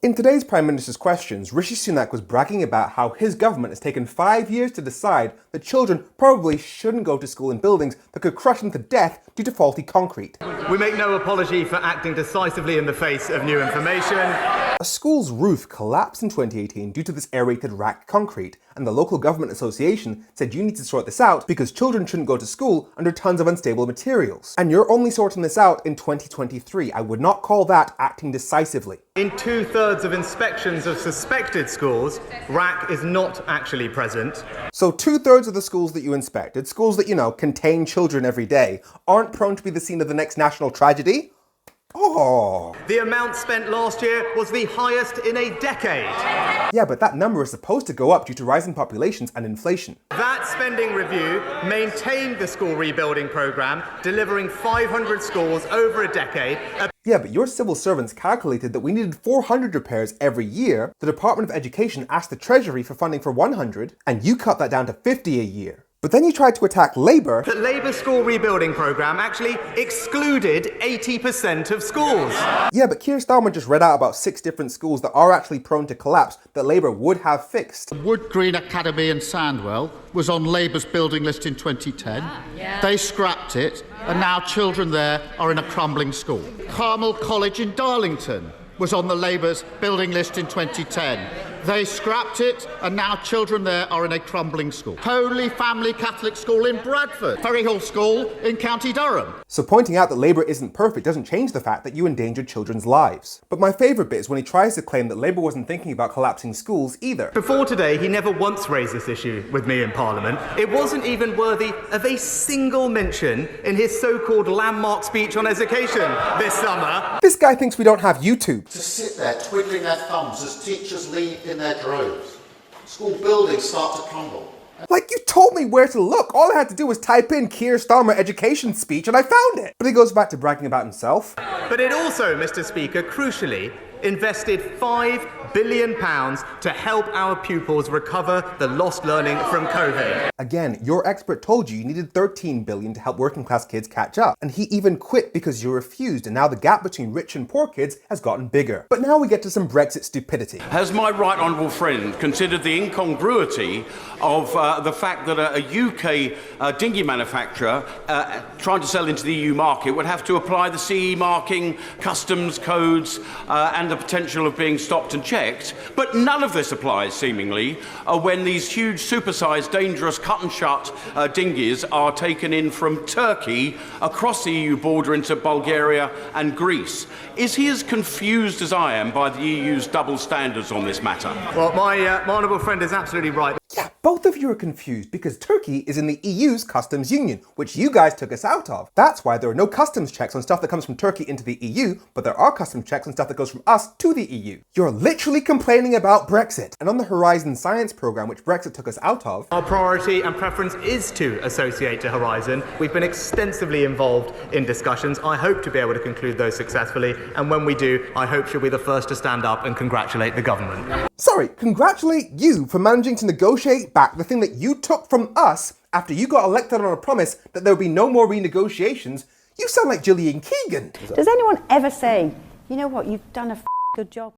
In today's Prime Minister's questions, Rishi Sunak was bragging about how his government has taken 5 years to decide that children probably shouldn't go to school in buildings that could crush them to death due to faulty concrete. We make no apology for acting decisively in the face of new information. A school's roof collapsed in 2018 due to this aerated RAAC concrete, and the local government association said you need to sort this out because children shouldn't go to school under tons of unstable materials. And you're only sorting this out in 2023. I would not call that acting decisively. In 2/3 of inspections of suspected schools, RAAC is not actually present. So 2/3 of the schools that you inspected, schools that, contain children every day, aren't prone to be the scene of the next national tragedy? Oh. The amount spent last year was the highest in a decade. Yeah, but that number is supposed to go up due to rising populations and inflation. That spending review maintained the school rebuilding programme, delivering 500 schools over a decade. Yeah, but your civil servants calculated that we needed 400 repairs every year. The Department of Education asked the Treasury for funding for 100, and you cut that down to 50 a year. But then you tried to attack Labour. The Labour school rebuilding programme actually excluded 80% of schools. Yeah, but Keir Starmer just read out about 6 different schools that are actually prone to collapse that Labour would have fixed. Wood Green Academy in Sandwell was on Labour's building list in 2010. They scrapped it, and now children there are in a crumbling school. Carmel College in Darlington was on the Labour's building list in 2010. They scrapped it, and now children there are in a crumbling school. Holy Family Catholic School in Bradford. Ferryhill School in County Durham. So pointing out that Labour isn't perfect doesn't change the fact that you endangered children's lives. But my favourite bit is when he tries to claim that Labour wasn't thinking about collapsing schools either. Before today, he never once raised this issue with me in Parliament. It wasn't even worthy of a single mention in his so-called landmark speech on education this summer. This guy thinks we don't have YouTube. To sit there twiddling their thumbs as teachers leave in their droves. School buildings start to crumble. Like, you told me where to look. All I had to do was type in Keir Starmer education speech and I found it. But he goes back to bragging about himself. But it also, Mr. Speaker, crucially, invested £5 billion to help our pupils recover the lost learning from COVID. Again, your expert told you needed $13 billion to help working class kids catch up. And he even quit because you refused, and now the gap between rich and poor kids has gotten bigger. But now we get to some Brexit stupidity. Has my right honourable friend considered the incongruity of the fact that a UK dinghy manufacturer trying to sell into the EU market would have to apply the CE marking, customs codes, and the potential of being stopped and checked, but none of this applies, seemingly, when these huge, supersized, dangerous, cut-and-shut dinghies are taken in from Turkey across the EU border into Bulgaria and Greece. Is he as confused as I am by the EU's double standards on this matter? Well, my honourable friend is absolutely right. Yeah, both of you are confused because Turkey is in the EU's customs union, which you guys took us out of. That's why there are no customs checks on stuff that comes from Turkey into the EU, but there are customs checks on stuff that goes from us to the EU. You're literally complaining about Brexit. And on the Horizon Science programme, which Brexit took us out of, our priority and preference is to associate to Horizon. We've been extensively involved in discussions. I hope to be able to conclude those successfully, and when we do, I hope she'll be the first to stand up and congratulate the government. Sorry, congratulate you for managing to negotiate back the thing that you took from us after you got elected on a promise that there would be no more renegotiations. You sound like Gillian Keegan. Does anyone ever say, you know what, you've done a good job?